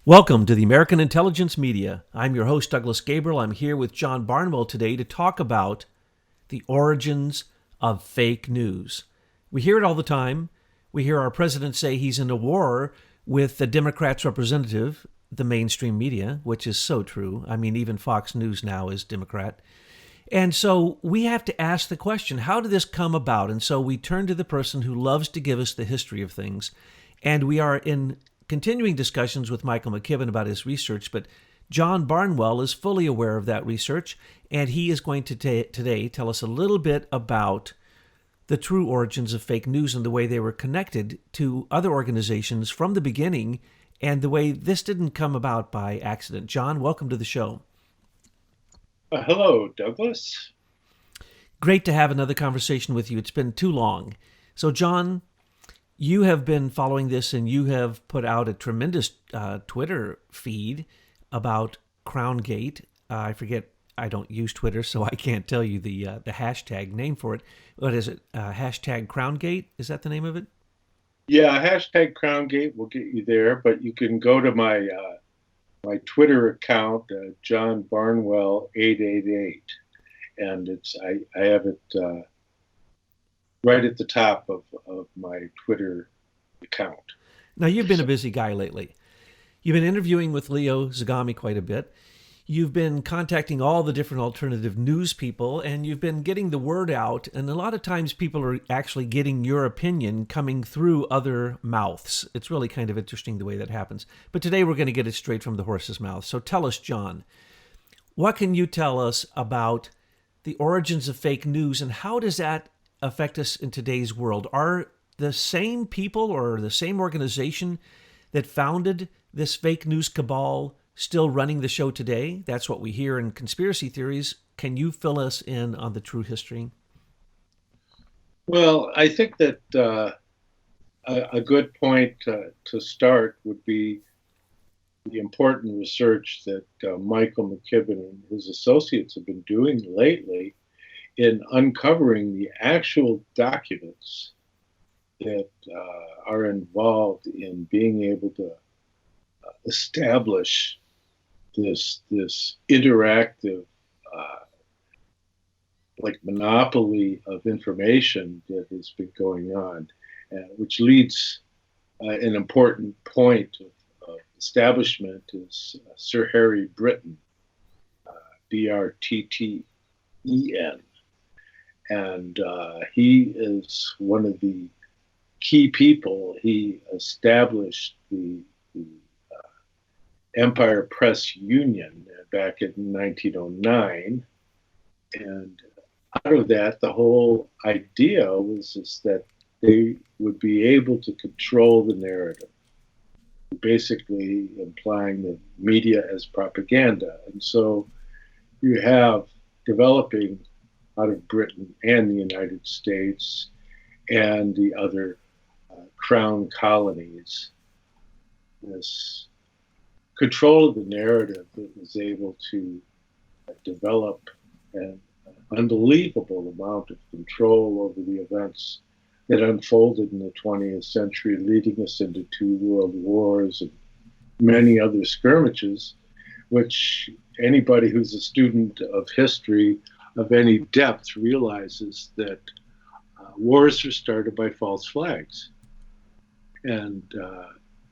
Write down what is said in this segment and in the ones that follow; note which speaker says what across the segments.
Speaker 1: Welcome to the American Intelligence Media. I'm your host, Douglas Gabriel. I'm here with John Barnwell today to talk about the origins of fake news. We hear it all the time. We hear our president say he's in a war with the Democrats' representative, the mainstream media, which is so true. I mean, even Fox News now is Democrat. And so we have to ask the question, how did this come about? And so we turn to the person who loves to give us the history of things. And we are in continuing discussions with Michael McKibben about his research, but John Barnwell is fully aware of that research, and he is going to today tell us a little bit about the true origins of fake news and the way they were connected to other organizations from the beginning, and the way this didn't come about by accident. John, welcome to the show.
Speaker 2: Hello, Douglas.
Speaker 1: Great to have another conversation with you. It's been too long. So, John, you have been following this, and you have put out a tremendous Twitter feed about Crown Gate. I forget, I don't use Twitter, so I can't tell you the hashtag name for it. What is it? Hashtag Crown Gate? Is that the name of it?
Speaker 2: Yeah, hashtag Crown Gate will get you there, but you can go to my Twitter account, John Barnwell 888, and I have it right at the top of my Twitter account.
Speaker 1: Now, you've been a busy guy lately. You've been interviewing with Leo Zagami quite a bit. You've been contacting all the different alternative news people, and you've been getting the word out. And a lot of times people are actually getting your opinion coming through other mouths. It's really kind of interesting the way that happens. But today we're going to get it straight from the horse's mouth. So tell us, John, what can you tell us about the origins of fake news, and how does that affect us in today's world? Are the same people or the same organization that founded this fake news cabal still running the show today? That's what we hear in conspiracy theories. Can you fill us in on the true history?
Speaker 2: Well, I think that a good point to start would be the important research that Michael McKibben and his associates have been doing lately in uncovering the actual documents that are involved in being able to establish this interactive like monopoly of information that has been going on, which leads an important point of establishment is Sir Harry Britton, Britten, and he is one of the key people. He established the Empire Press Union back in 1909, and out of that, the whole idea was is that they would be able to control the narrative, basically implying the media as propaganda. And so you have developing out of Britain and the United States and the other crown colonies this control of the narrative that was able to develop an unbelievable amount of control over the events that unfolded in the 20th century, leading us into two world wars and many other skirmishes, which anybody who's a student of history of any depth realizes that wars are started by false flags. And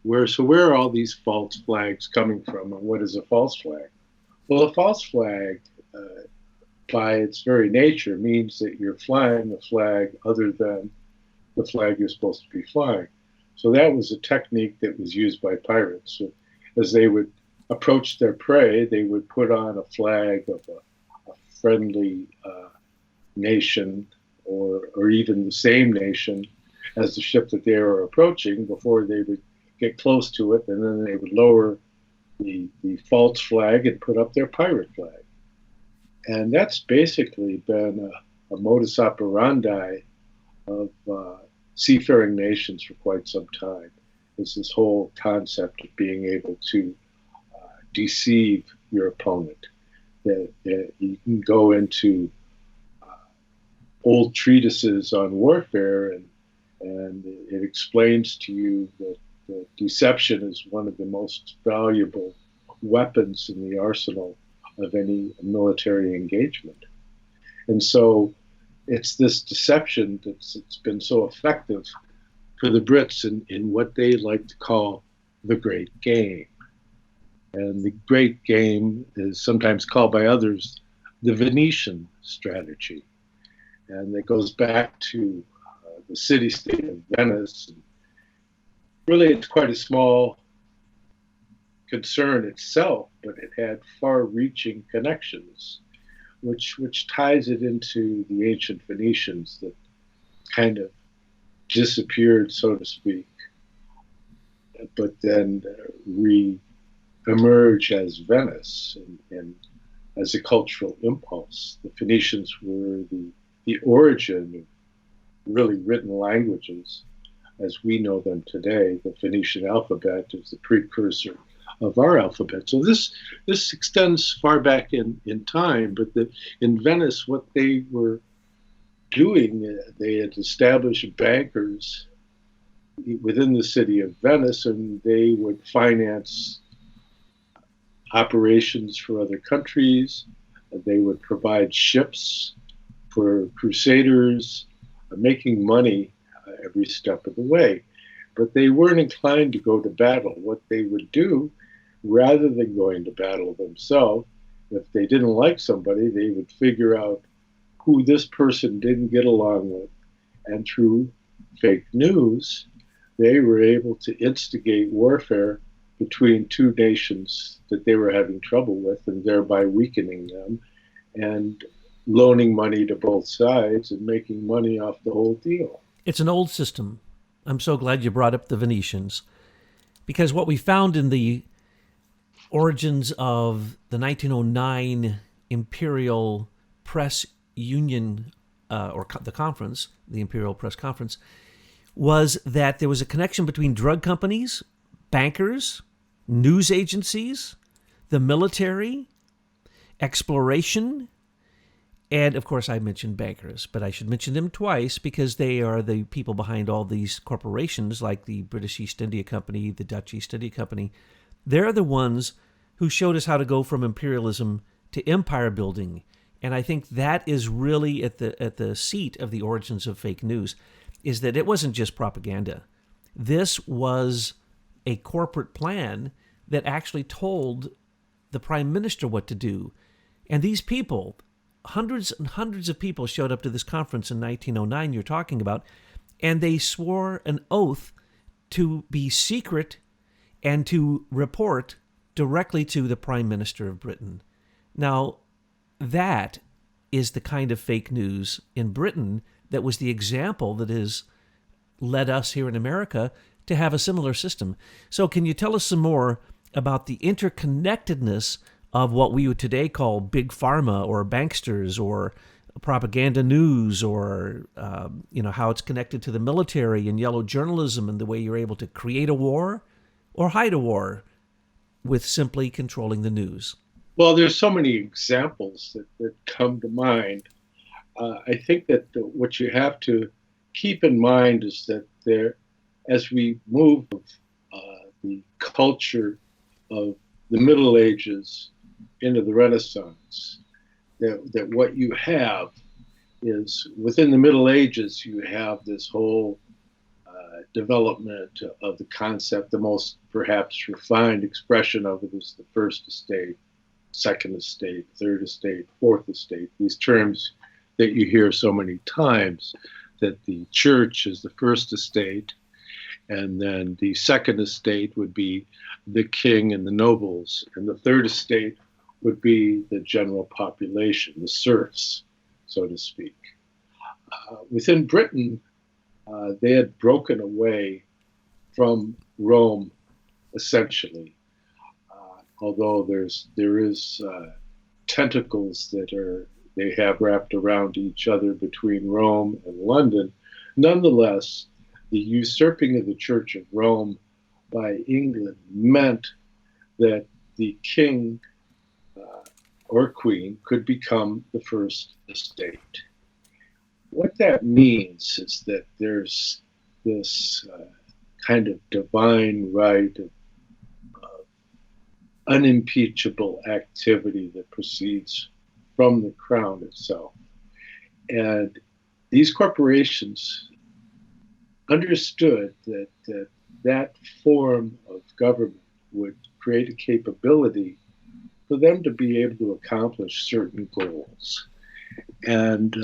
Speaker 2: where are all these false flags coming from, and what is a false flag? Well, a false flag, by its very nature, means that you're flying a flag other than the flag you're supposed to be flying. So that was a technique that was used by pirates. So as they would approach their prey, they would put on a flag of a friendly nation, or even the same nation as the ship that they were approaching before they would get close to it, and then they would lower the false flag and put up their pirate flag. And that's basically been a modus operandi of seafaring nations for quite some time, is this whole concept of being able to deceive your opponent. That you can go into old treatises on warfare, and it explains to you that that deception is one of the most valuable weapons in the arsenal of any military engagement. And so it's this deception that's it's been so effective for the Brits in what they like to call the great game. And the great game is sometimes called by others the Venetian strategy. And it goes back to the city-state of Venice. And really, it's quite a small concern itself, but it had far-reaching connections, which ties it into the ancient Phoenicians that kind of disappeared, so to speak, but then re-emerge as Venice and as a cultural impulse. The Phoenicians were the origin of really written languages as we know them today. The Phoenician alphabet is the precursor of our alphabet. So this extends far back in time, but in Venice, what they were doing, they had established bankers within the city of Venice, and they would finance operations for other countries. They would provide ships for crusaders, making money every step of the way. But they weren't inclined to go to battle. What they would do, rather than going to battle themselves, if they didn't like somebody, they would figure out who this person didn't get along with. And through fake news, they were able to instigate warfare between two nations that they were having trouble with, and thereby weakening them and loaning money to both sides and making money off the whole deal.
Speaker 1: It's an old system. I'm so glad you brought up the Venetians, because what we found in the origins of the 1909 Imperial Press Union, the conference, the Imperial Press Conference, was that there was a connection between drug companies, bankers, news agencies, the military, exploration, and of course I mentioned bankers, but I should mention them twice because they are the people behind all these corporations like the British East India Company, the Dutch East India Company. They're the ones who showed us how to go from imperialism to empire building. And I think that is really at the seat of the origins of fake news, is that it wasn't just propaganda. This was a corporate plan that actually told the prime minister what to do. And these people, hundreds and hundreds of people showed up to this conference in 1909 you're talking about, and they swore an oath to be secret and to report directly to the Prime Minister of Britain. Now, that is the kind of fake news in Britain that was the example that has led us here in America to have a similar system. So can you tell us some more about the interconnectedness of what we would today call big pharma or banksters or propaganda news, or how it's connected to the military and yellow journalism and the way you're able to create a war or hide a war with simply controlling the news?
Speaker 2: Well, there's so many examples that come to mind. I think that what you have to keep in mind is that as we move the culture of the Middle Ages into the Renaissance, that what you have is within the Middle Ages, you have this whole development of the concept. The most perhaps refined expression of it is the First Estate, Second Estate, Third Estate, Fourth Estate, these terms that you hear so many times, that the church is the first estate, and then the second estate would be the king and the nobles, and the third estate would be the general population, the serfs, so to speak. Within Britain, they had broken away from Rome, essentially, although there is tentacles that they have wrapped around each other between Rome and London. Nonetheless, the usurping of the Church of Rome by England meant that the king or queen could become the first estate. What that means is that there's this kind of divine right of unimpeachable activity that proceeds from the crown itself. And these corporations understood that form of government would create a capability for them to be able to accomplish certain goals. And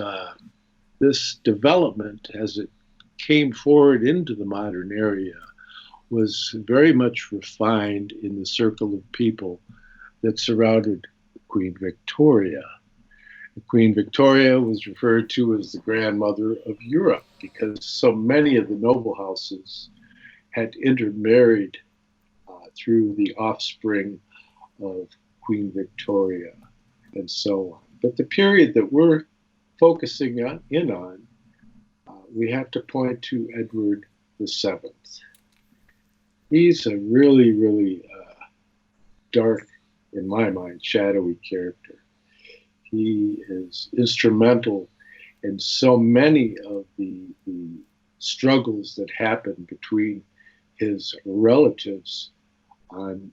Speaker 2: this development, as it came forward into the modern area, was very much refined in the circle of people that surrounded Queen Victoria. Queen Victoria was referred to as the grandmother of Europe because so many of the noble houses had intermarried through the offspring of Queen Victoria and so on. But the period that we're focusing in on, we have to point to Edward VII. He's a really, really dark, in my mind, shadowy character. He is instrumental in so many of the struggles that happened between his relatives in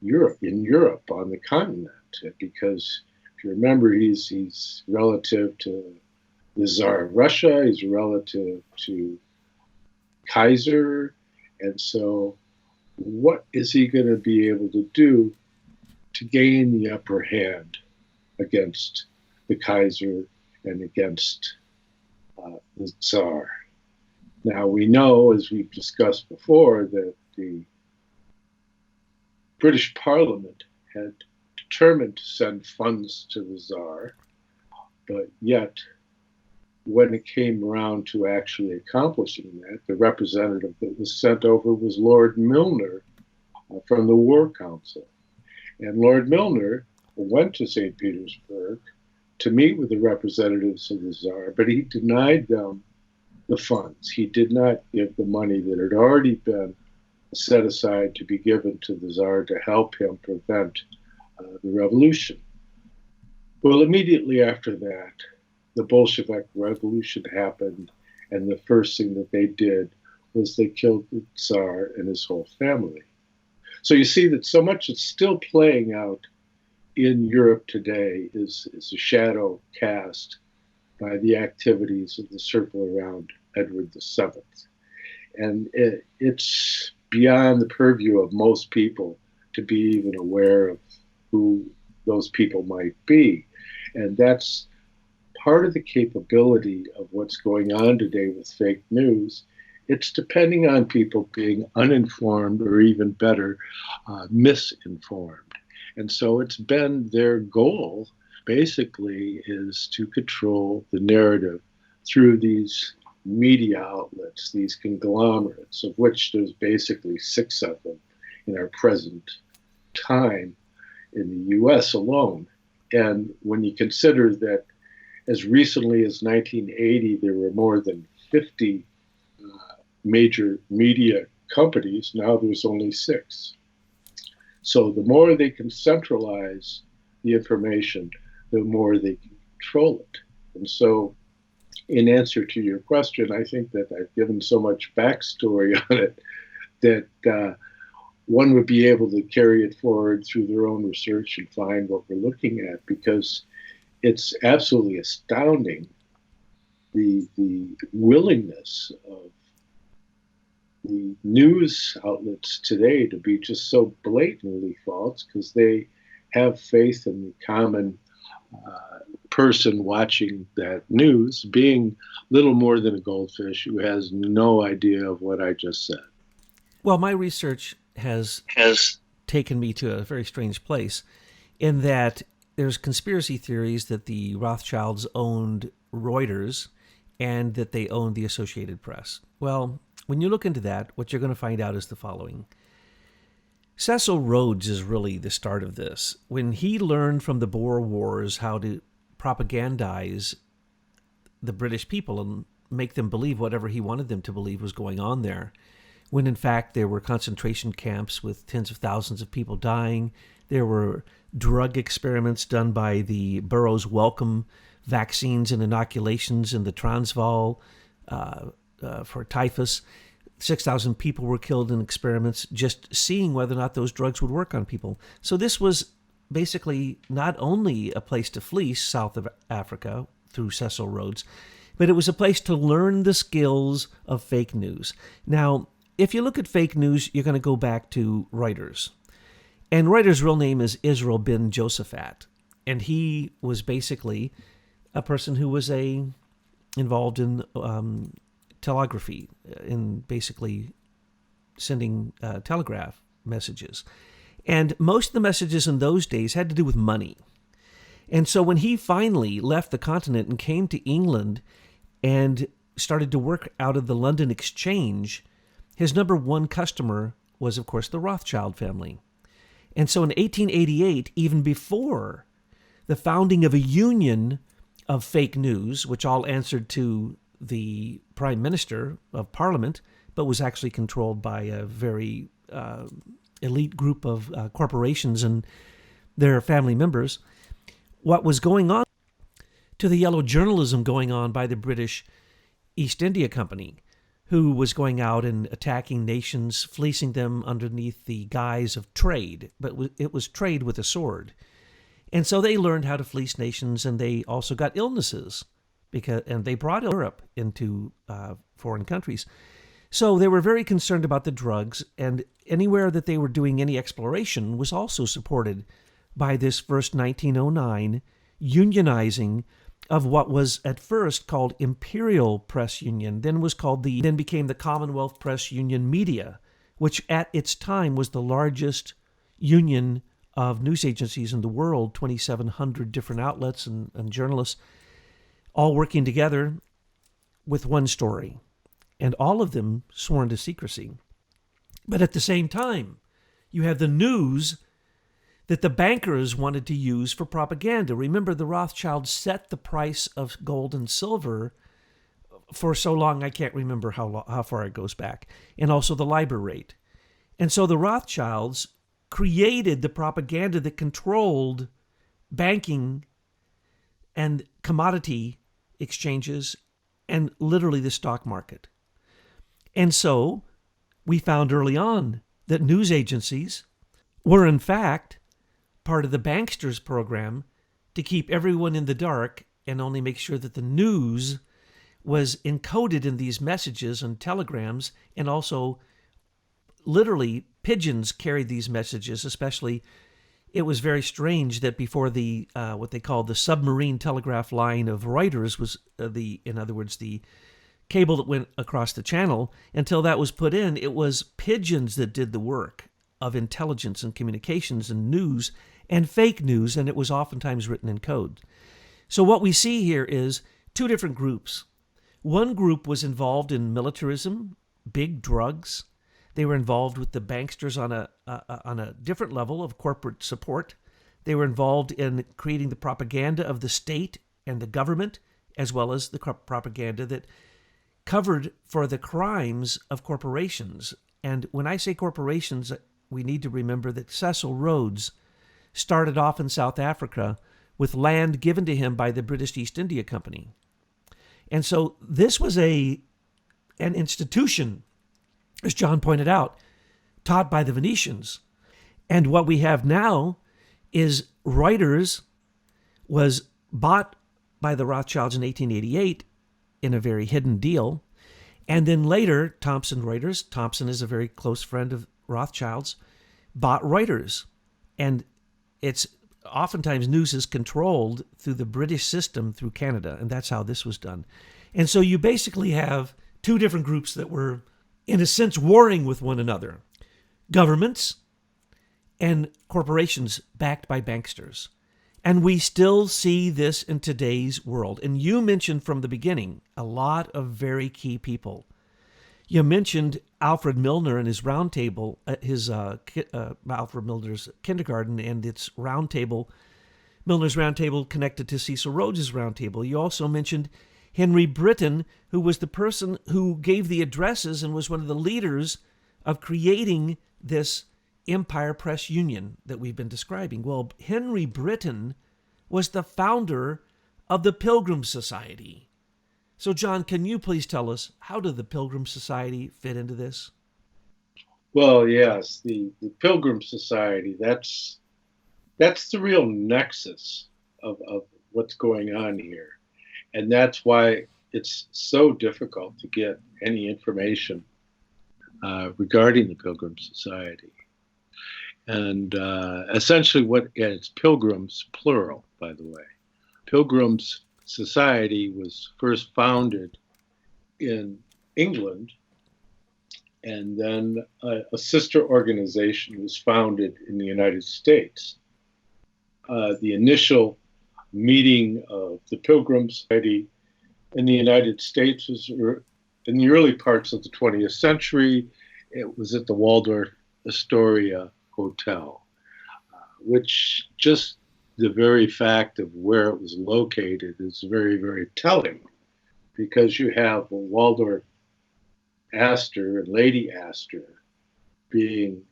Speaker 2: Europe, on the continent. Because if you remember, he's relative to the Tsar of Russia, he's relative to Kaiser, and so what is he going to be able to do to gain the upper hand against the Kaiser and against the Tsar? Now, we know, as we've discussed before, that the British Parliament had determined to send funds to the Tsar, but yet, when it came around to actually accomplishing that, the representative that was sent over was Lord Milner from the War Council. And Lord Milner went to St. Petersburg to meet with the representatives of the Tsar, but he denied them the funds. He did not give the money that had already been set aside to be given to the Tsar to help him prevent the revolution. Well, immediately after that, the Bolshevik Revolution happened, and the first thing that they did was they killed the Tsar and his whole family. So you see that so much that's still playing out in Europe today is a shadow cast by the activities of the circle around Edward VII. And it's beyond the purview of most people to be even aware of who those people might be. And that's part of the capability of what's going on today with fake news. It's depending on people being uninformed or even better, misinformed. And so it's been their goal, basically, is to control the narrative through these media outlets, these conglomerates, of which there's basically 6 of them in our present time in the US alone. And when you consider that as recently as 1980, there were more than 50 major media companies. Now there's only 6. So the more they can centralize the information, the more they can control it. And so, in answer to your question, I think that I've given so much backstory on it that one would be able to carry it forward through their own research and find what we're looking at, because it's absolutely astounding the willingness of the news outlets today to be just so blatantly false, because they have faith in the common person watching that news being little more than a goldfish who has no idea of what I just said.
Speaker 1: Well, my research has taken me to a very strange place in that there's conspiracy theories that the Rothschilds owned Reuters and that they owned the Associated Press. Well, when you look into that, what you're going to find out is the following. Cecil Rhodes is really the start of this. When he learned from the Boer Wars how to propagandize the British people and make them believe whatever he wanted them to believe was going on there, when in fact there were concentration camps with tens of thousands of people dying, there were drug experiments done by the Burroughs Wellcome vaccines and inoculations in the Transvaal for typhus. 6,000 people were killed in experiments just seeing whether or not those drugs would work on people. So this was basically not only a place to fleece south of Africa through Cecil Rhodes, but it was a place to learn the skills of fake news. Now, if you look at fake news, you're going to go back to Reuters. And Reuters' real name is Israel bin Josephat. And he was basically a person who was involved in telegraphy, in basically sending telegraph messages. And most of the messages in those days had to do with money. And so when he finally left the continent and came to England and started to work out of the London Exchange, his number one customer was, of course, the Rothschild family. And so in 1888, even before the founding of a union of fake news, which all answered to the Prime Minister of Parliament, but was actually controlled by a very elite group of corporations and their family members, what was going on to the yellow journalism going on by the British East India Company, who was going out and attacking nations, fleecing them underneath the guise of trade, but it was trade with a sword. And so they learned how to fleece nations, and they also got illnesses, and they brought Europe into foreign countries. So they were very concerned about the drugs, and anywhere that they were doing any exploration was also supported by this first 1909 unionizing of what was at first called Imperial Press Union, then became the Commonwealth Press Union Media, which at its time was the largest union of news agencies in the world, 2,700 different outlets and journalists, all working together with one story, and all of them sworn to secrecy. But at the same time, you have the news that the bankers wanted to use for propaganda. Remember, the Rothschilds set the price of gold and silver for so long, I can't remember how far it goes back, and also the LIBOR rate. And so the Rothschilds created the propaganda that controlled banking and commodity exchanges and literally the stock market. And so we found early on that news agencies were in fact part of the banksters program to keep everyone in the dark and only make sure that the news was encoded in these messages and telegrams, and also literally pigeons carried these messages. Especially, it was very strange that before the what they called the submarine telegraph line of Reuters was in other words, the cable that went across the channel, until that was put in, it was pigeons that did the work of intelligence and communications and news and fake news, and it was oftentimes written in code. So what we see here is two different groups. One group was involved in militarism, big drugs. They were involved with the banksters on a different level of corporate support. They were involved in creating the propaganda of the state and the government, as well as the propaganda that covered for the crimes of corporations. And when I say corporations, we need to remember that Cecil Rhodes started off in South Africa with land given to him by the British East India Company. And so this was an institution, as John pointed out, taught by the Venetians. And what we have now is Reuters was bought by the Rothschilds in 1888 in a very hidden deal. And then later, Thomson Reuters, Thomson is a very close friend of Rothschilds, bought Reuters. And it's oftentimes news is controlled through the British system through Canada, and that's how this was done. And so you basically have two different groups that were, in a sense, warring with one another. Governments and corporations backed by banksters. And we still see this in today's world. And you mentioned from the beginning a lot of very key people. You mentioned Alfred Milner and his round table, Alfred Milner's kindergarten and its round table, Milner's round table connected to Cecil Rhodes' round table. You also mentioned Henry Britton, who was the person who gave the addresses and was one of the leaders of creating this Empire Press Union that we've been describing. Well, Henry Britton was the founder of the Pilgrim Society, So, John, can you please tell us, how did the Pilgrim Society fit into this?
Speaker 2: Well, yes, the Pilgrim Society, that's the real nexus of what's going on here. And that's why it's so difficult to get any information regarding the Pilgrim Society. And essentially, it's Pilgrims, plural, by the way. Pilgrims Society was first founded in England, and then a sister organization was founded in the United States. The initial meeting of the Pilgrim Society in the United States was in the early parts of the 20th century. It was at the Waldorf Astoria Hotel, which just the very fact of where it was located is very, very telling, because you have a Waldorf Astor and Lady Astor being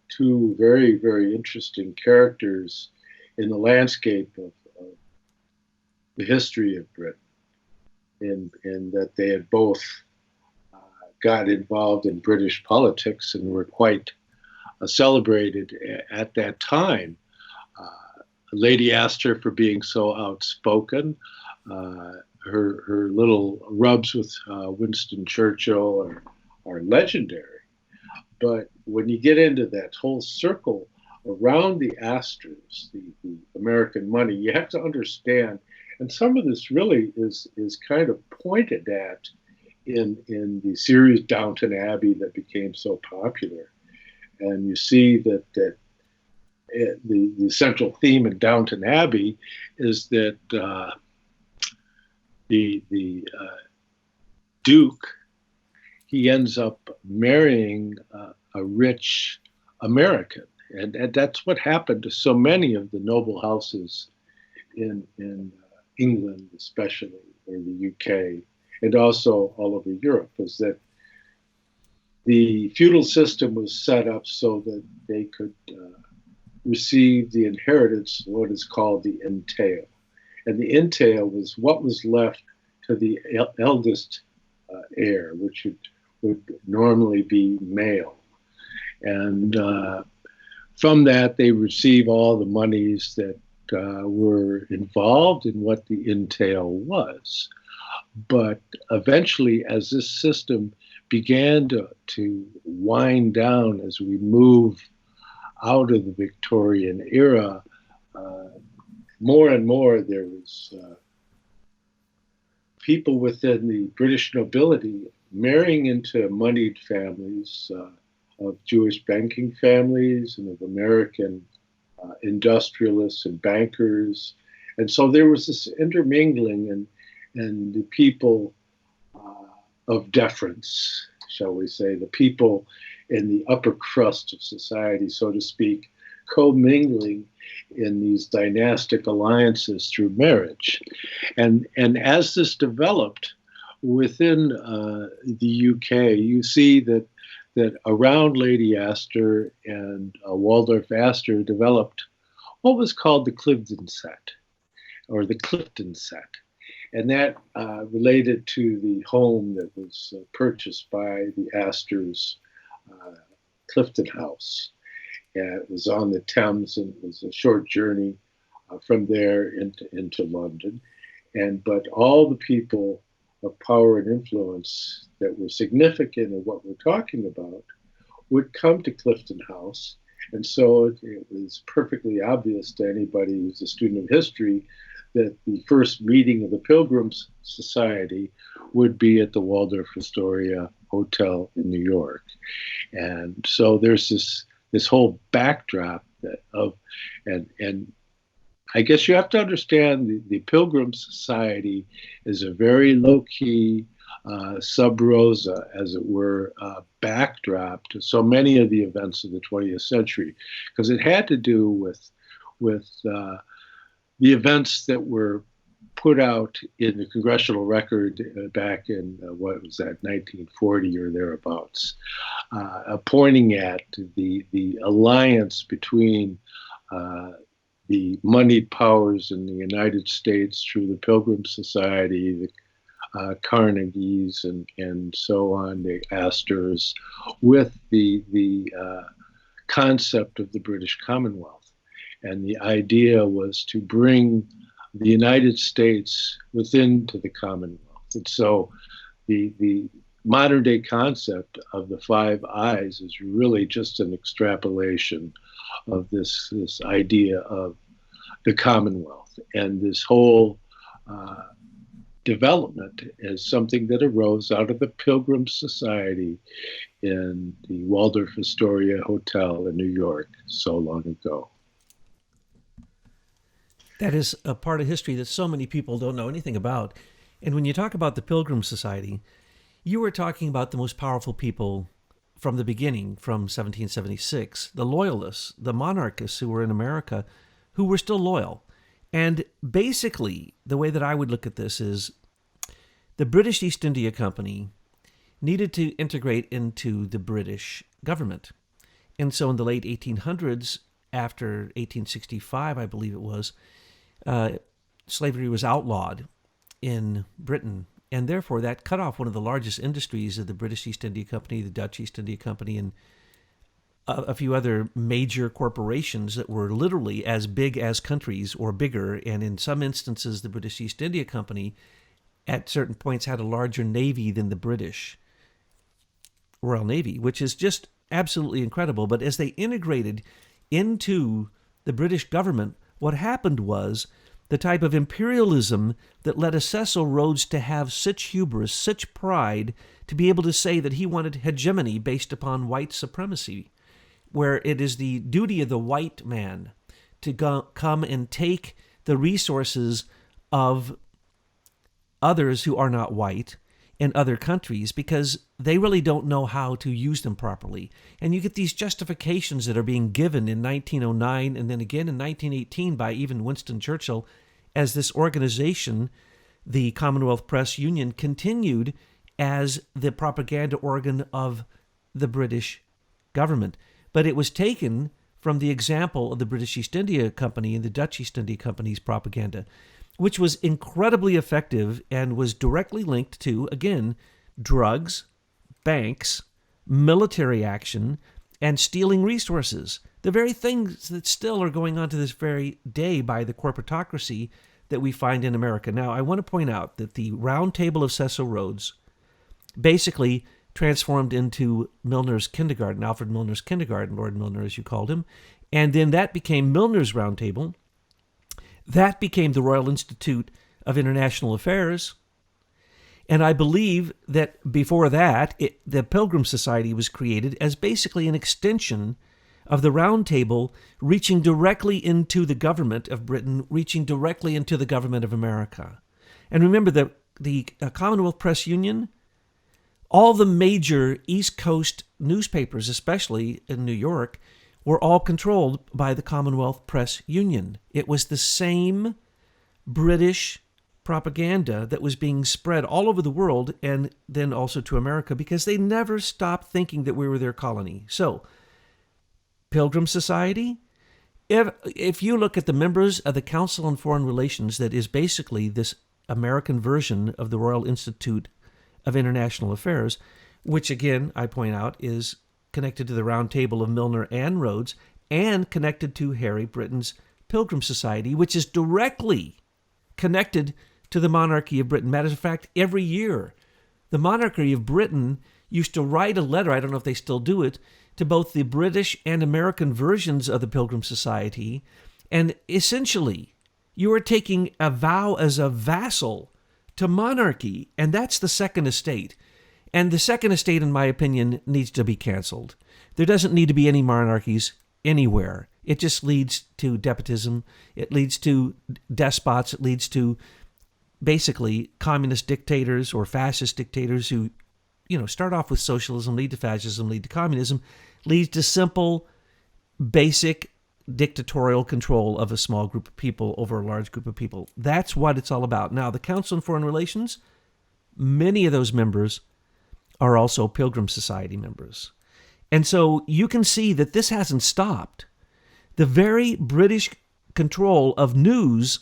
Speaker 2: two very, very interesting characters in the landscape of the history of Britain, in that they had both got involved in British politics and were quite celebrated at that time. Lady Astor for being so outspoken. Her little rubs with Winston Churchill are legendary. But when you get into that whole circle around the Astors, the American money, you have to understand, and some of this really is kind of pointed at in the series Downton Abbey that became so popular. And you see that the central theme in Downton Abbey is that the Duke, he ends up marrying a rich American, and that's what happened to so many of the noble houses in England, especially, or the UK, and also all over Europe, is that the feudal system was set up so that they could receive the inheritance, what is called the entail. And the entail was what was left to the eldest heir, which would normally be male. And from that, they receive all the monies that were involved in what the entail was. But eventually, as this system began to wind down as we move out of the Victorian era, more and more there was people within the British nobility marrying into moneyed families of Jewish banking families and of American industrialists and bankers. And so there was this intermingling, and the people of deference, shall we say, the people in the upper crust of society, so to speak, commingling in these dynastic alliances through marriage. And as this developed within the UK, you see that around Lady Astor and Waldorf Astor developed what was called the Cliveden set, or the Clifton set. And that related to the home that was purchased by the Astors, Clifton House. It was on the Thames, and it was a short journey from there into London. But all the people of power and influence that were significant in what we're talking about would come to Clifton House. And so it was perfectly obvious to anybody who's a student of history that the first meeting of the Pilgrims Society would be at the Waldorf Astoria Hotel in New York. And so there's this whole backdrop and I guess you have to understand the Pilgrim Society is a very low-key, sub rosa, as it were, backdrop to so many of the events of the 20th century, because it had to do with the events that were put out in the Congressional Record back in, what was that, 1940 or thereabouts, pointing at the alliance between the moneyed powers in the United States through the Pilgrim Society, Carnegies and so on, the Astors, with the concept of the British Commonwealth. And the idea was to bring the United States within to the Commonwealth. And so the modern day concept of the Five Eyes is really just an extrapolation of this idea of the Commonwealth. And this whole development is something that arose out of the Pilgrim Society in the Waldorf Astoria Hotel in New York so long ago.
Speaker 1: That is a part of history that so many people don't know anything about. And when you talk about the Pilgrim Society, you were talking about the most powerful people from the beginning, from 1776, the loyalists, the monarchists who were in America, who were still loyal. And basically, the way that I would look at this is the British East India Company needed to integrate into the British government. And so in the late 1800s, after 1865, I believe it was, slavery was outlawed in Britain. And therefore, that cut off one of the largest industries of the British East India Company, the Dutch East India Company, and a few other major corporations that were literally as big as countries or bigger. And in some instances, the British East India Company at certain points had a larger navy than the British Royal Navy, which is just absolutely incredible. But as they integrated into the British government, what happened was the type of imperialism that led Cecil Rhodes to have such hubris, such pride, to be able to say that he wanted hegemony based upon white supremacy, where it is the duty of the white man to come and take the resources of others who are not white in other countries because they really don't know how to use them properly. And you get these justifications that are being given in 1909 and then again in 1918 by even Winston Churchill as this organization, the Commonwealth Press Union, continued as the propaganda organ of the British government. But it was taken from the example of the British East India Company and the Dutch East India Company's propaganda, which was incredibly effective and was directly linked to, again, drugs, banks, military action, and stealing resources. The very things that still are going on to this very day by the corporatocracy that we find in America. Now, I want to point out that the Round Table of Cecil Rhodes basically transformed into Milner's Kindergarten, Alfred Milner's Kindergarten, Lord Milner as you called him, and then that became Milner's Round Table. That became the Royal Institute of International Affairs. And I believe that before that, the Pilgrim Society was created as basically an extension of the Round Table, reaching directly into the government of Britain, reaching directly into the government of America. And remember that the Commonwealth Press Union, all the major East Coast newspapers, especially in New York, were all controlled by the Commonwealth Press Union. It was the same British propaganda that was being spread all over the world and then also to America because they never stopped thinking that we were their colony. So, Pilgrim Society, if you look at the members of the Council on Foreign Relations, that is basically this American version of the Royal Institute of International Affairs, which again, I point out, is connected to the Round Table of Milner and Rhodes, and connected to Harry Britain's Pilgrim Society, which is directly connected to the monarchy of Britain. Matter of fact, every year, the monarchy of Britain used to write a letter, I don't know if they still do it, to both the British and American versions of the Pilgrim Society, and essentially, you are taking a vow as a vassal to monarchy, and that's the Second Estate. And the Second Estate, in my opinion, needs to be canceled. There doesn't need to be any monarchies anywhere. It just leads to despotism. It leads to despots. It leads to basically communist dictators or fascist dictators who, start off with socialism, lead to fascism, lead to communism, leads to simple, basic dictatorial control of a small group of people over a large group of people. That's what it's all about. Now, the Council on Foreign Relations, many of those members are also Pilgrim Society members. And so you can see that this hasn't stopped. The very British control of news,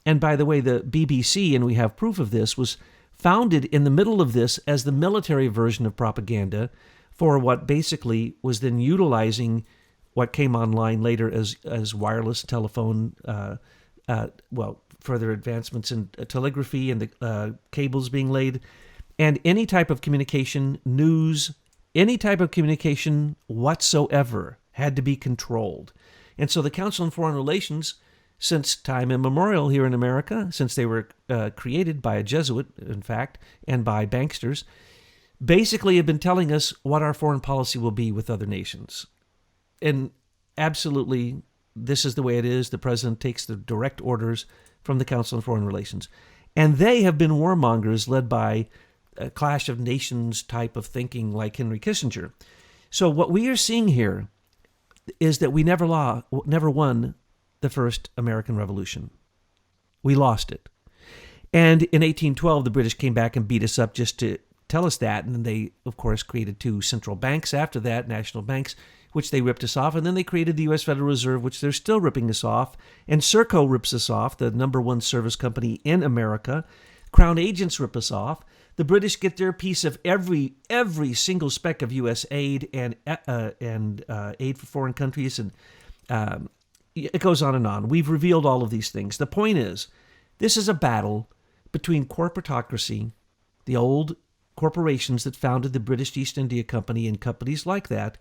Speaker 1: and by the way, the BBC, and we have proof of this, was founded in the middle of this as the military version of propaganda for what basically was then utilizing what came online later as wireless telephone, further advancements in telegraphy and the cables being laid, and any type of communication, news, any type of communication whatsoever had to be controlled. And so the Council on Foreign Relations, since time immemorial here in America, since they were created by a Jesuit, in fact, and by banksters, basically have been telling us what our foreign policy will be with other nations. And absolutely, this is the way it is. The president takes the direct orders from the Council on Foreign Relations. And they have been warmongers led by a clash of nations type of thinking like Henry Kissinger. So what we are seeing here is that we never won the first American Revolution. We lost it. And in 1812, the British came back and beat us up just to tell us that. And then they, of course, created two central banks after that, national banks, which they ripped us off. And then they created the U.S. Federal Reserve, which they're still ripping us off. And Serco rips us off, the number one service company in America. Crown agents rip us off. The British get their piece of every single speck of U.S. aid and aid for foreign countries, and it goes on and on. We've revealed all of these things. The point is, this is a battle between corporatocracy, the old corporations that founded the British East India Company and companies like that,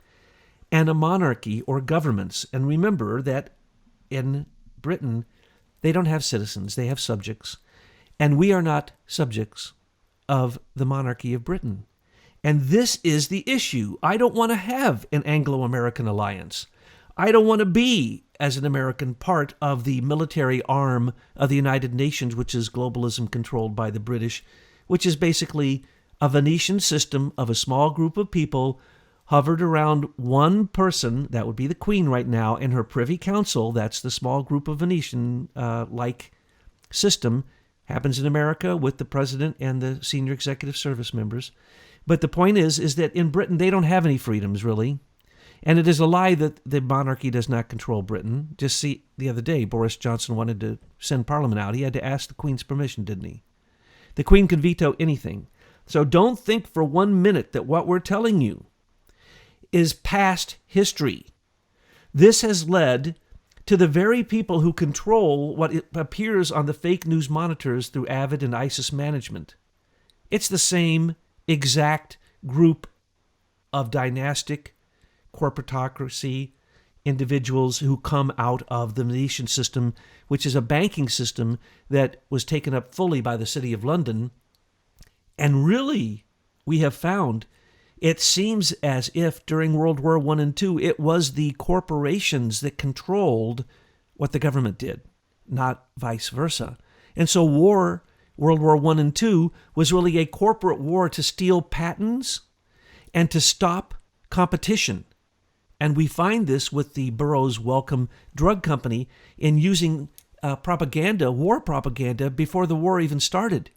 Speaker 1: and a monarchy or governments. And remember that in Britain, they don't have citizens, they have subjects. And we are not subjects of the monarchy of Britain. And this is the issue. I don't want to have an Anglo-American alliance. I don't want to be, as an American, part of the military arm of the United Nations, which is globalism controlled by the British, which is basically a Venetian system of a small group of people hovered around one person, that would be the Queen right now, and her Privy Council, that's the small group of Venetian-like system, happens in America with the president and the senior executive service members. But the point is that in Britain, they don't have any freedoms, really. And it is a lie that the monarchy does not control Britain. Just see, the other day, Boris Johnson wanted to send Parliament out. He had to ask the Queen's permission, didn't he? The Queen can veto anything. So don't think for 1 minute that what we're telling you is past history. This has led to the very people who control what appears on the fake news monitors through Avid and ISIS management. It's the same exact group of dynastic corporatocracy individuals who come out of the Venetian system, which is a banking system that was taken up fully by the City of London. And really, we have found, it seems as if during World War I and II, it was the corporations that controlled what the government did, not vice versa. And so World War I and II, was really a corporate war to steal patents and to stop competition. And we find this with the Burroughs Wellcome Drug Company in using propaganda, war propaganda, before the war even started.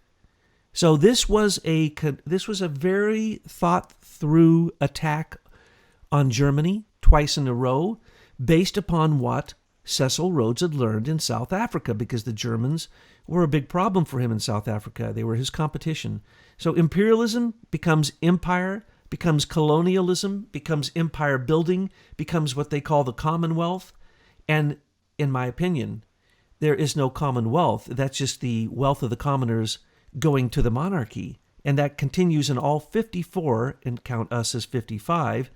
Speaker 1: So this was a very thought-through attack on Germany twice in a row, based upon what Cecil Rhodes had learned in South Africa, because the Germans were a big problem for him in South Africa. They were his competition. So imperialism becomes empire, becomes colonialism, becomes empire building, becomes what they call the Commonwealth. And in my opinion, there is no Commonwealth. That's just the wealth of the commoners going to the monarchy. And that continues in all 54, and count us as 55,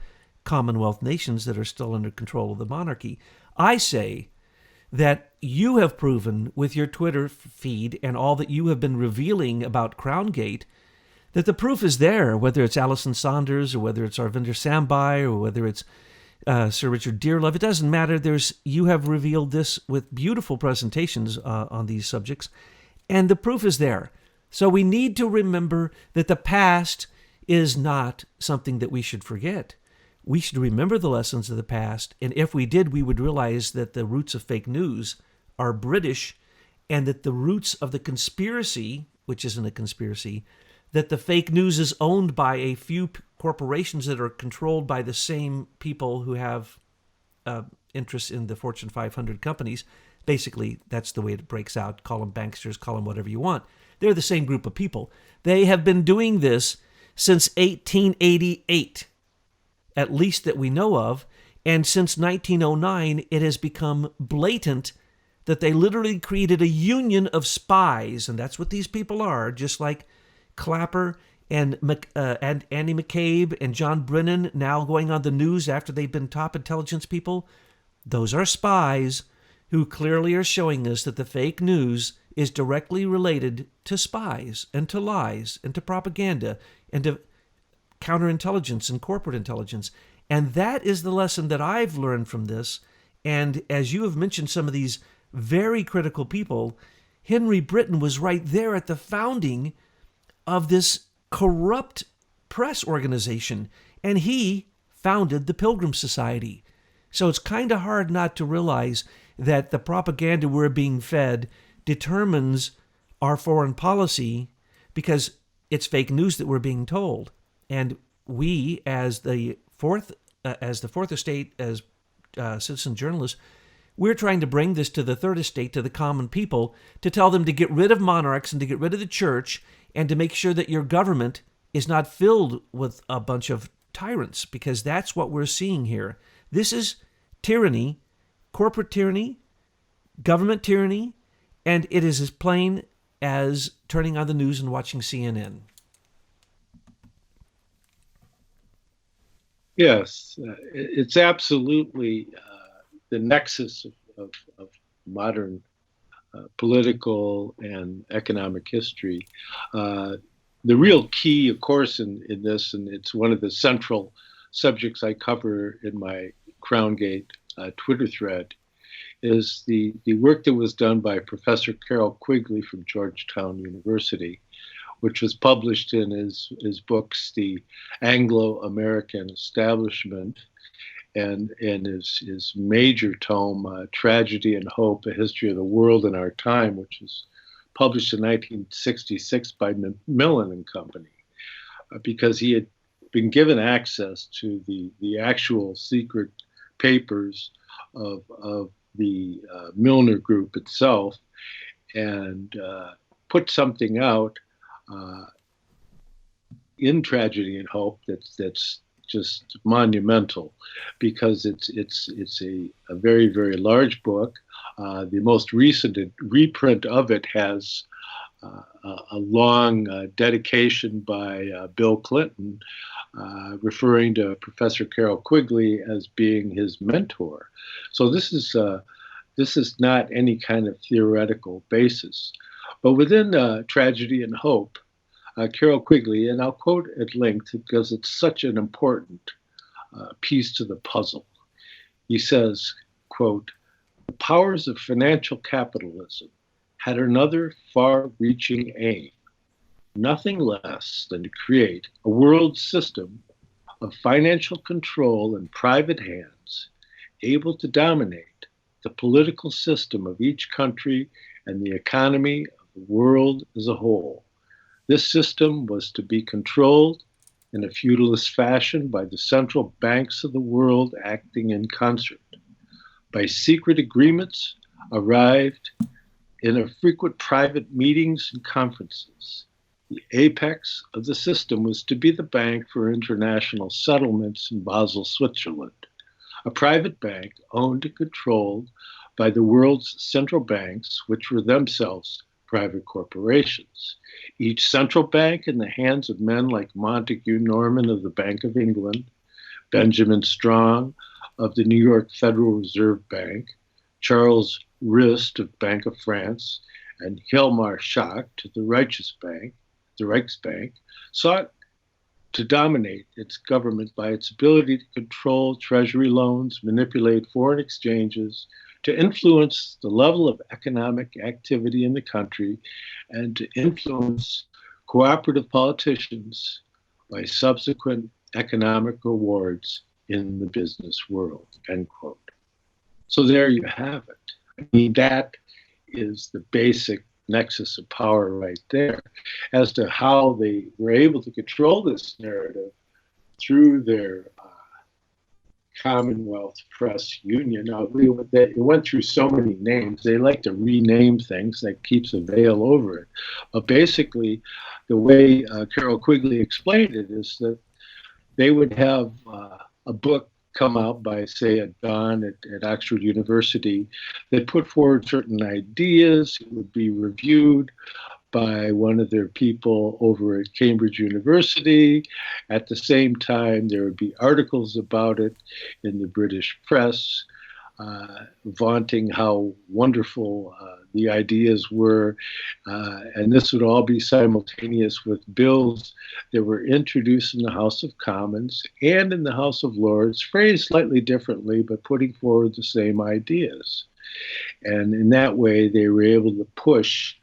Speaker 1: Commonwealth nations that are still under control of the monarchy. I say that you have proven with your Twitter feed and all that you have been revealing about Crown Gate that the proof is there, whether it's Alison Saunders or whether it's Arvinder Sambai or whether it's Sir Richard Dearlove. It doesn't matter. You have revealed this with beautiful presentations on these subjects, and the proof is there. So we need to remember that the past is not something that we should forget. We should remember the lessons of the past, and if we did, we would realize that the roots of fake news are British, and that the roots of the conspiracy, which isn't a conspiracy, that the fake news is owned by a few corporations that are controlled by the same people who have interests in the Fortune 500 companies. Basically, that's the way it breaks out. Call them banksters, call them whatever you want. They're the same group of people. They have been doing this since 1888, at least that we know of. And since 1909, it has become blatant that they literally created a union of spies. And that's what these people are, just like Clapper and Andy McCabe and John Brennan now going on the news after they've been top intelligence people. Those are spies who clearly are showing us that the fake news is directly related to spies and to lies and to propaganda and to counterintelligence and corporate intelligence. And that is the lesson that I've learned from this. And as you have mentioned some of these very critical people, Henry Britton was right there at the founding of this corrupt press organization, and he founded the Pilgrim Society. So it's kind of hard not to realize that the propaganda we're being fed determines our foreign policy, because it's fake news that we're being told. And we, as the fourth estate, as citizen journalists, we're trying to bring this to the third estate, to the common people, to tell them to get rid of monarchs and to get rid of the church, and to make sure that your government is not filled with a bunch of tyrants, because that's what we're seeing here. This is tyranny, corporate tyranny, government tyranny, and it is as plain as turning on the news and watching CNN.
Speaker 2: Yes, it's absolutely the nexus of modern political and economic history. The real key, of course, in this, and it's one of the central subjects I cover in my Crown Gate Twitter thread, is the work that was done by Professor Carroll Quigley from Georgetown University, which was published in his books, The Anglo-American Establishment, and in his major tome, Tragedy and Hope, A History of the World in Our Time, which was published in 1966 by Macmillan and Company, because he had been given access to the actual secret papers of the Milner Group itself, and put something out in Tragedy and Hope that's just monumental, because it's a very, very large book. The most recent reprint of it has a long dedication by Bill Clinton, referring to Professor Carroll Quigley as being his mentor. So this is not any kind of theoretical basis. But within Tragedy and Hope, Carroll Quigley, and I'll quote at length because it's such an important piece to the puzzle. He says, quote, "The powers of financial capitalism had another far-reaching aim, nothing less than to create a world system of financial control in private hands, able to dominate the political system of each country and the economy of the world as a whole. This system was to be controlled in a feudalist fashion by the central banks of the world acting in concert, by secret agreements arrived in frequent private meetings and conferences. The apex of the system was to be the Bank for International Settlements in Basel, Switzerland, a private bank owned and controlled by the world's central banks, which were themselves private corporations. Each central bank in the hands of men like Montague Norman of the Bank of England, Benjamin Strong of the New York Federal Reserve Bank, Charles Rist of Bank of France, and Hjalmar Schacht of the Reichsbank, sought to dominate its government by its ability to control treasury loans, manipulate foreign exchanges, to influence the level of economic activity in the country, and to influence cooperative politicians by subsequent economic rewards in the business world," end quote. So there you have it. I mean, that is the basic nexus of power right there. As to how they were able to control this narrative through their Commonwealth Press Union. Now, it went through so many names. They like to rename things. That keeps a veil over it. But basically, the way Carol Quigley explained it is that they would have a book come out by, say, a John at Oxford University that put forward certain ideas. It would be reviewed by one of their people over at Cambridge University. At the same time, there would be articles about it in the British press, vaunting how wonderful the ideas were. And this would all be simultaneous with bills that were introduced in the House of Commons and in the House of Lords, phrased slightly differently, but putting forward the same ideas. And in that way, they were able to push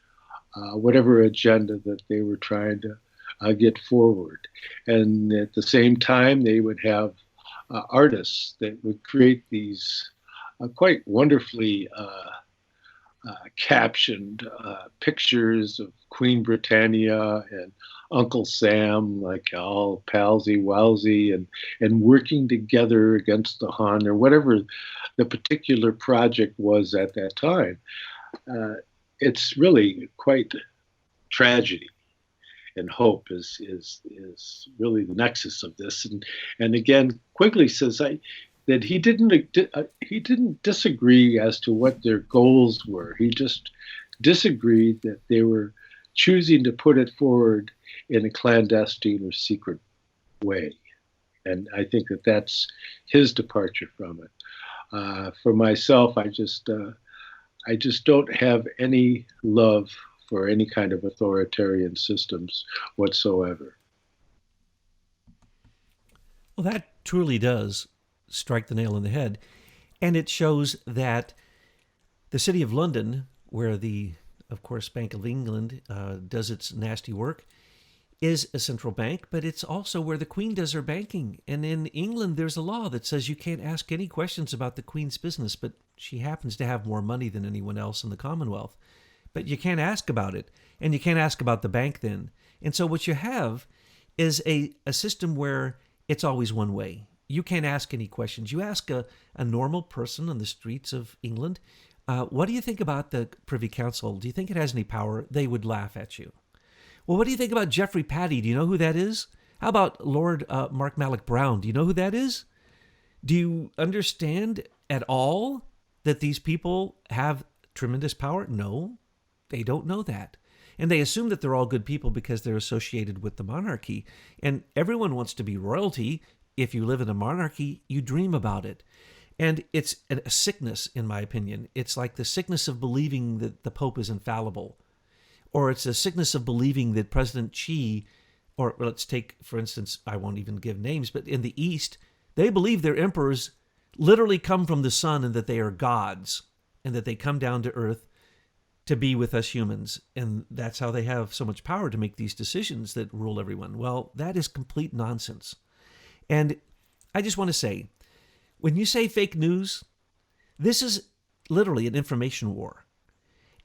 Speaker 2: whatever agenda that they were trying to get forward. And at the same time, they would have artists that would create these quite wonderfully captioned pictures of Queen Britannia and Uncle Sam, like all palsy-walsy, and working together against the Hun, or whatever the particular project was at that time. It's really quite tragedy, and hope is really the nexus of this. And again, Quigley says that he didn't disagree as to what their goals were. He just disagreed that they were choosing to put it forward in a clandestine or secret way. And I think that that's his departure from it. For myself, I just don't have any love for any kind of authoritarian systems whatsoever.
Speaker 1: Well, that truly does strike the nail on the head. And it shows that the City of London, where of course, Bank of England does its nasty work, is a central bank, but it's also where the Queen does her banking. And in England, there's a law that says you can't ask any questions about the Queen's business, but she happens to have more money than anyone else in the Commonwealth. But you can't ask about it, and you can't ask about the bank then. And so what you have is a system where it's always one way. You can't ask any questions. You ask a normal person on the streets of England, what do you think about the Privy Council? Do you think it has any power? They would laugh at you. Well, what do you think about Geoffrey Patty? Do you know who that is? How about Lord Mark Malloch Brown? Do you know who that is? Do you understand at all that these people have tremendous power? No, they don't know that. And they assume that they're all good people because they're associated with the monarchy. And everyone wants to be royalty. If you live in a monarchy, you dream about it. And it's a sickness, in my opinion. It's like the sickness of believing that the Pope is infallible. Or it's a sickness of believing that President Xi, or let's take, for instance, I won't even give names, but in the East, they believe their emperors literally come from the sun and that they are gods and that they come down to earth to be with us humans. And that's how they have so much power to make these decisions that rule everyone. Well, that is complete nonsense. And I just want to say, when you say fake news, this is literally an information war.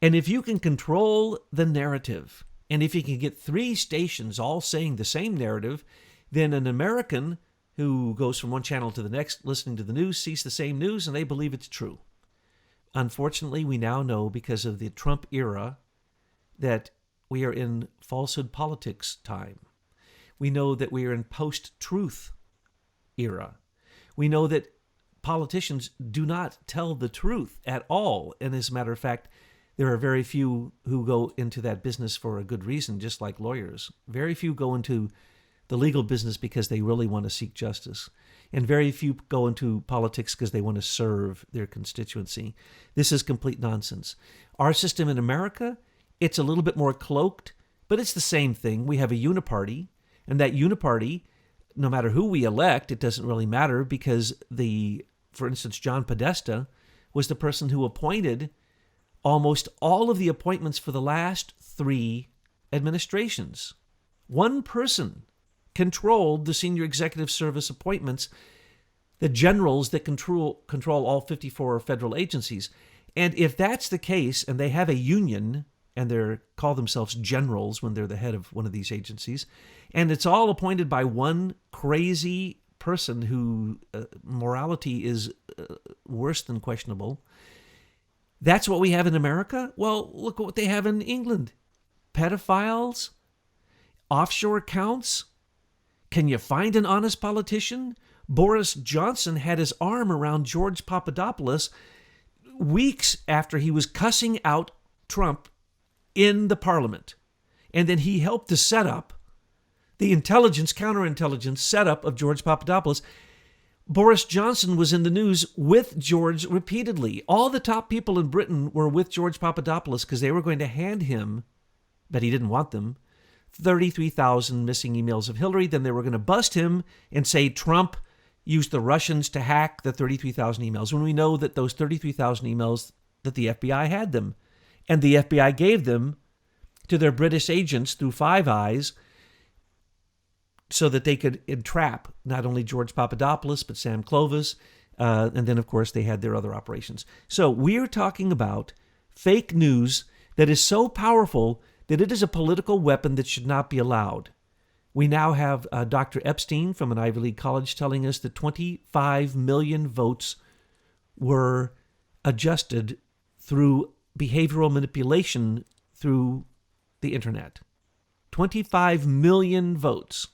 Speaker 1: And if you can control the narrative, and if you can get 3 stations all saying the same narrative, then an American who goes from one channel to the next listening to the news sees the same news and they believe it's true. Unfortunately, we now know because of the Trump era that we are in falsehood politics time. We know that we are in post-truth era. We know that politicians do not tell the truth at all. And as a matter of fact, there are very few who go into that business for a good reason, just like lawyers. Very few go into the legal business because they really want to seek justice. And very few go into politics because they want to serve their constituency. This is complete nonsense. Our system in America, it's a little bit more cloaked, but it's the same thing. We have a uniparty, and that uniparty, no matter who we elect, it doesn't really matter because for instance, John Podesta was the person who appointed almost all of the appointments for the last 3 administrations. One person controlled the senior executive service appointments, the generals that control all 54 federal agencies. And if that's the case, and they have a union, and they call themselves generals when they're the head of one of these agencies, and it's all appointed by one crazy person who morality is worse than questionable. That's what we have in America? Well, look at what they have in England. Pedophiles, offshore accounts. Can you find an honest politician? Boris Johnson had his arm around George Papadopoulos weeks after he was cussing out Trump in the parliament. And then he helped to set up the counterintelligence setup of George Papadopoulos. Boris Johnson was in the news with George repeatedly. All the top people in Britain were with George Papadopoulos because they were going to hand him, but he didn't want them, 33,000 missing emails of Hillary. Then they were going to bust him and say Trump used the Russians to hack the 33,000 emails, when we know that those 33,000 emails, that the FBI had them. And the FBI gave them to their British agents through Five Eyes so that they could entrap not only George Papadopoulos, but Sam Clovis. And then, of course, they had their other operations. So we're talking about fake news that is so powerful that it is a political weapon that should not be allowed. We now have Dr. Epstein from an Ivy League college telling us that 25 million votes were adjusted through behavioral manipulation through the internet. 25 million votes.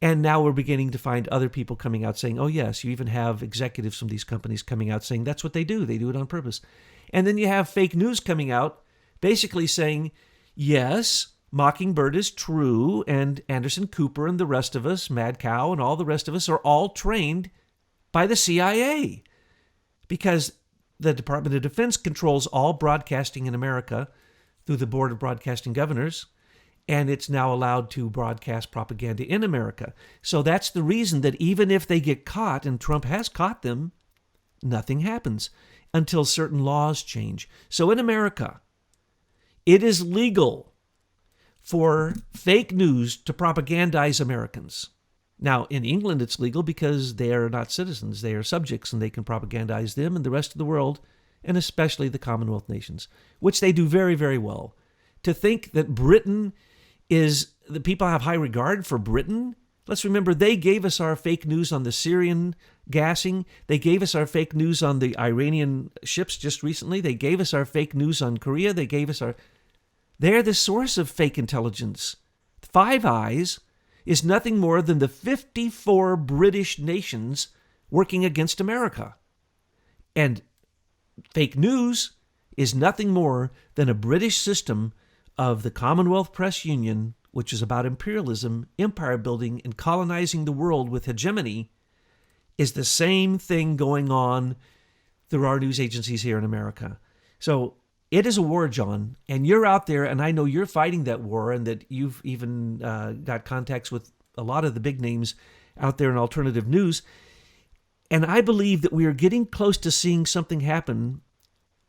Speaker 1: And now we're beginning to find other people coming out saying, oh, yes, you even have executives from these companies coming out saying that's what they do. They do it on purpose. And then you have fake news coming out basically saying, yes, Mockingbird is true, and Anderson Cooper and the rest of us, Mad Cow and all the rest of us, are all trained by the CIA because the Department of Defense controls all broadcasting in America through the Board of Broadcasting Governors, and it's now allowed to broadcast propaganda in America. So that's the reason that even if they get caught, and Trump has caught them, nothing happens until certain laws change. So in America, it is legal for fake news to propagandize Americans. Now, in England, it's legal because they are not citizens. They are subjects, and they can propagandize them and the rest of the world, and especially the Commonwealth nations, which they do very, very well. To think that Britain the people have high regard for Britain. Let's remember, they gave us our fake news on the Syrian gassing. They gave us our fake news on the Iranian ships just recently. They gave us our fake news on Korea. They're the source of fake intelligence. Five Eyes is nothing more than the 54 British nations working against America. And fake news is nothing more than a British system of the Commonwealth Press Union, which is about imperialism, empire building, and colonizing the world with hegemony, is the same thing going on through our news agencies here in America. So it is a war, John, and you're out there, and I know you're fighting that war, and that you've even got contacts with a lot of the big names out there in alternative news. And I believe that we are getting close to seeing something happen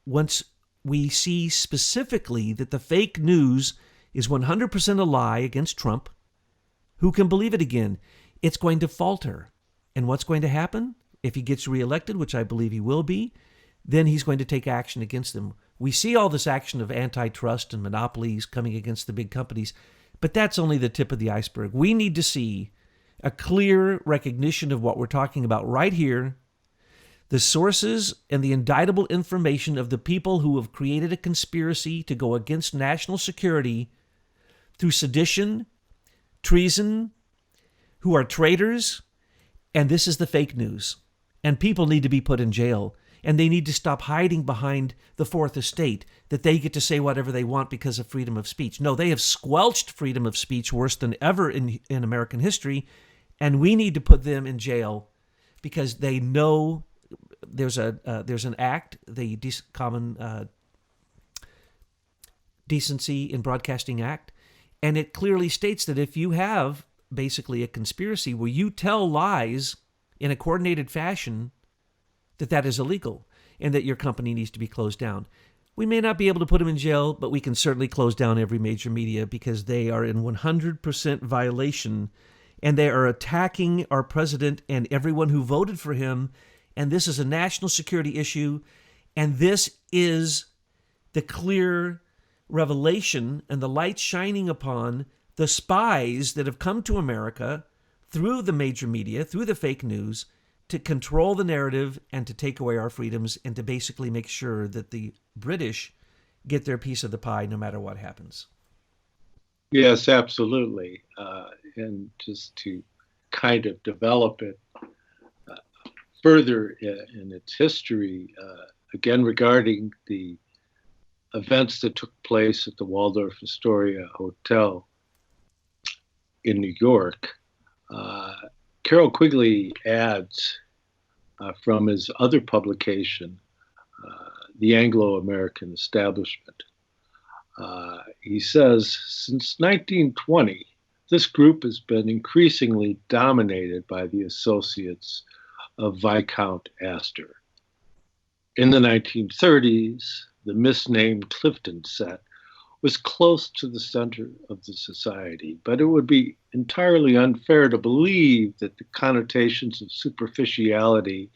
Speaker 1: once we see specifically that the fake news is 100% a lie against Trump. Who can believe it again? It's going to falter. And what's going to happen? If he gets reelected, which I believe he will be, then he's going to take action against them. We see all this action of antitrust and monopolies coming against the big companies, but that's only the tip of the iceberg. We need to see a clear recognition of what we're talking about right here, the sources and the indictable information of the people who have created a conspiracy to go against national security through sedition, treason, who are traitors, and this is the fake news. And people need to be put in jail, and they need to stop hiding behind the Fourth Estate, that they get to say whatever they want because of freedom of speech. No, they have squelched freedom of speech worse than ever in American history, and we need to put them in jail because they know there's an act, the Common Decency in Broadcasting Act, and it clearly states that if you have basically a conspiracy where you tell lies in a coordinated fashion, that is illegal and that your company needs to be closed down. We may not be able to put them in jail, but we can certainly close down every major media because they are in 100% violation, and they are attacking our president and everyone who voted for him. And this is a national security issue, and this is the clear revelation and the light shining upon the spies that have come to America through the major media, through the fake news, to control the narrative and to take away our freedoms and to basically make sure that the British get their piece of the pie no matter what happens.
Speaker 2: Yes, absolutely. And just to kind of develop it further in its history, again, regarding the events that took place at the Waldorf Astoria Hotel in New York, Carroll Quigley adds from his other publication, The Anglo-American Establishment. He says, since 1920, this group has been increasingly dominated by the associates of Viscount Astor. In the 1930s, the misnamed Clifton set was close to the center of the society, but it would be entirely unfair to believe that the connotations of superficiality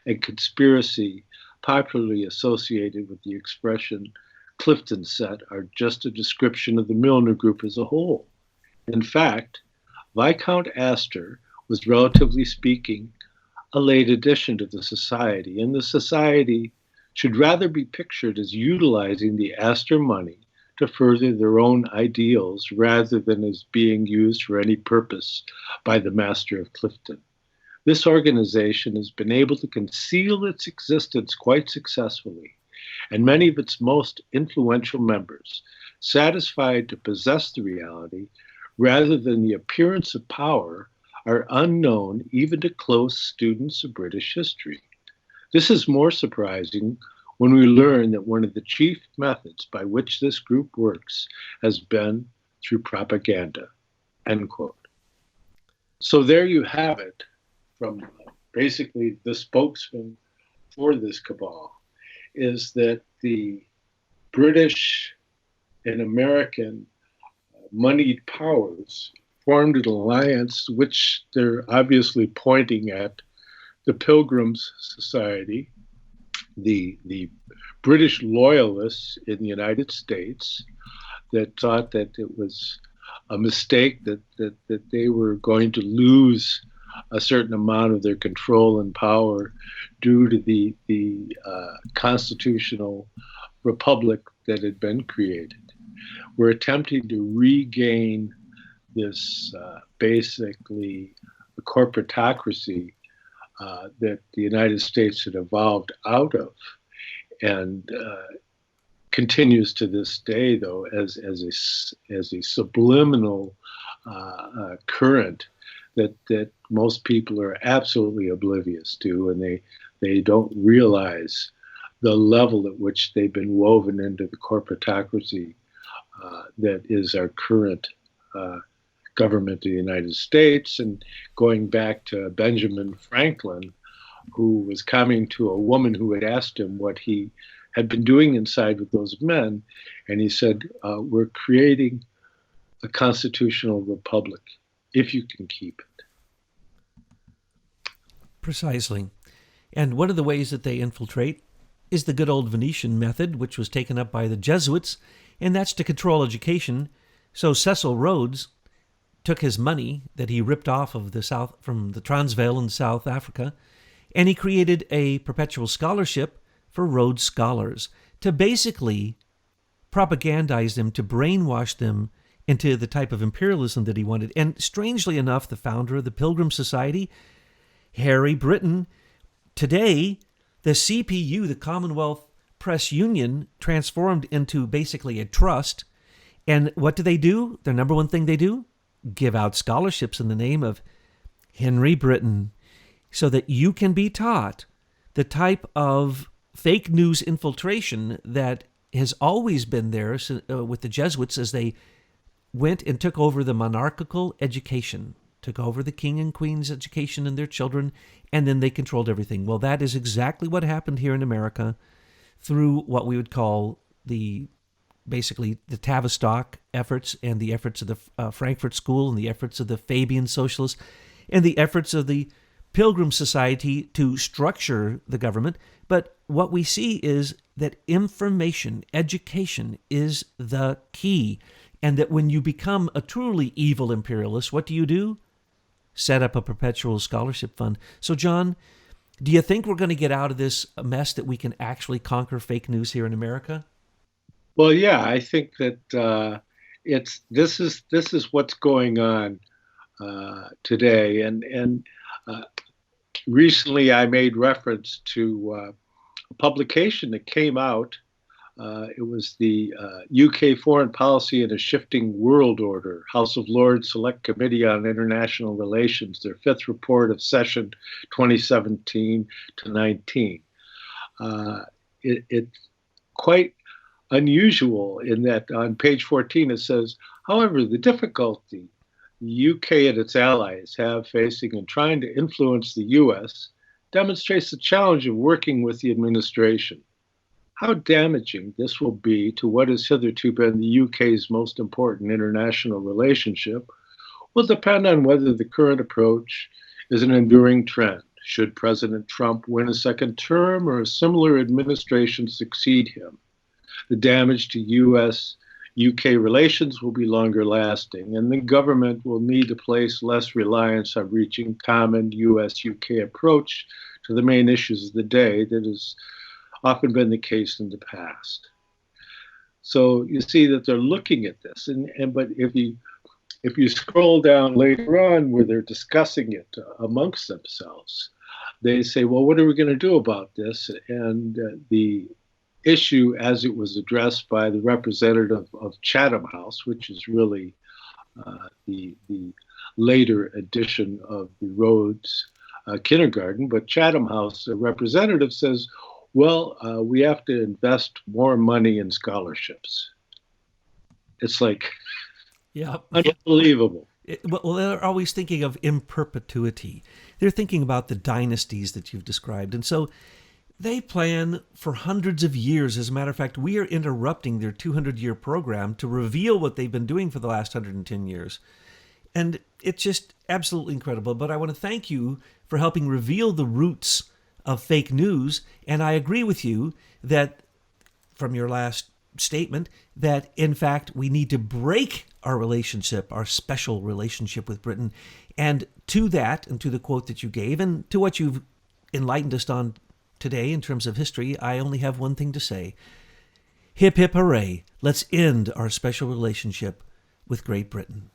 Speaker 2: and conspiracy popularly associated with the expression Clifton set are just a description of the Milner Group as a whole. In fact, Viscount Astor was, relatively speaking, a late addition to the society, and the society should rather be pictured as utilizing the Astor money to further their own ideals rather than as being used for any purpose by the master of Clifton. This organization has been able to conceal its existence quite successfully, and many of its most influential members, satisfied to possess the reality rather than the appearance of power, are unknown even to close students of British history. This is more surprising when we learn that one of the chief methods by which this group works has been through propaganda, end quote. So there you have it from basically the spokesman for this cabal, is that the British and American moneyed powers formed an alliance, which they're obviously pointing at the Pilgrims Society, the British loyalists in the United States that thought that it was a mistake that they were going to lose a certain amount of their control and power due to the constitutional republic that had been created. We're attempting to regain this basically corporatocracy that the United States had evolved out of, and continues to this day, though, as a subliminal current that most people are absolutely oblivious to, and they don't realize the level at which they've been woven into the corporatocracy that is our current government of the United States. And going back to Benjamin Franklin, who was coming to a woman who had asked him what he had been doing inside with those men, and he said, we're creating a constitutional republic, if you can keep it.
Speaker 1: Precisely. And one of the ways that they infiltrate is the good old Venetian method, which was taken up by the Jesuits, and that's to control education. So Cecil Rhodes took his money that he ripped off of the South from the Transvaal in South Africa, and he created a perpetual scholarship for Rhodes Scholars to basically propagandize them, to brainwash them into the type of imperialism that he wanted. And strangely enough, the founder of the Pilgrim Society, Harry Britton, today, the CPU, the Commonwealth Press Union, transformed into basically a trust. And what do? The number one thing they do? Give out scholarships in the name of Henry Britton, so that you can be taught the type of fake news infiltration that has always been there with the Jesuits as they went and took over the monarchical education, took over the king and queen's education and their children, and then they controlled everything. Well, that is exactly what happened here in America through what we would call basically the Tavistock efforts and the efforts of the Frankfurt School and the efforts of the Fabian Socialists and the efforts of the Pilgrim Society to structure the government. But what we see is that information, education is the key. And that when you become a truly evil imperialist, what do? set up a perpetual scholarship fund. So, John, do you think we're going to get out of this mess, that we can actually conquer fake news here in America?
Speaker 2: Well, yeah, I think that this is what's going on today, and uh, recently I made reference to a publication that came out. It was the UK Foreign Policy in a Shifting World Order, House of Lords Select Committee on International Relations, their fifth report of session 2017 to 19. It's quite unusual in that on page 14 it says, however, the difficulty the UK and its allies have facing in trying to influence the US demonstrates the challenge of working with the administration. How damaging this will be to what has hitherto been the UK's most important international relationship will depend on whether the current approach is an enduring trend. Should President Trump win a second term or a similar administration succeed him, the damage to US UK relations will be longer lasting, and the government will need to place less reliance on reaching common US UK approach to the main issues of the day that has often been the case in the past. So you see that they're looking at this, but if you scroll down later on where they're discussing it amongst themselves, they say, well, what are we going to do about this? And the issue, as it was addressed by the representative of Chatham House, which is really the later edition of the Rhodes kindergarten, but Chatham House representative says, well, we have to invest more money in scholarships. It's like,
Speaker 1: yeah,
Speaker 2: unbelievable.
Speaker 1: Well, they're always thinking of in perpetuity. They're thinking about the dynasties that you've described. And so they plan for hundreds of years. As a matter of fact, we are interrupting their 200-year program to reveal what they've been doing for the last 110 years. And it's just absolutely incredible. But I want to thank you for helping reveal the roots of fake news. And I agree with you that, from your last statement, that in fact we need to break our relationship, our special relationship with Britain. And to that, and to the quote that you gave, and to what you've enlightened us on today in terms of history, I only have one thing to say. Hip, hip, hooray. Let's end our special relationship with Great Britain.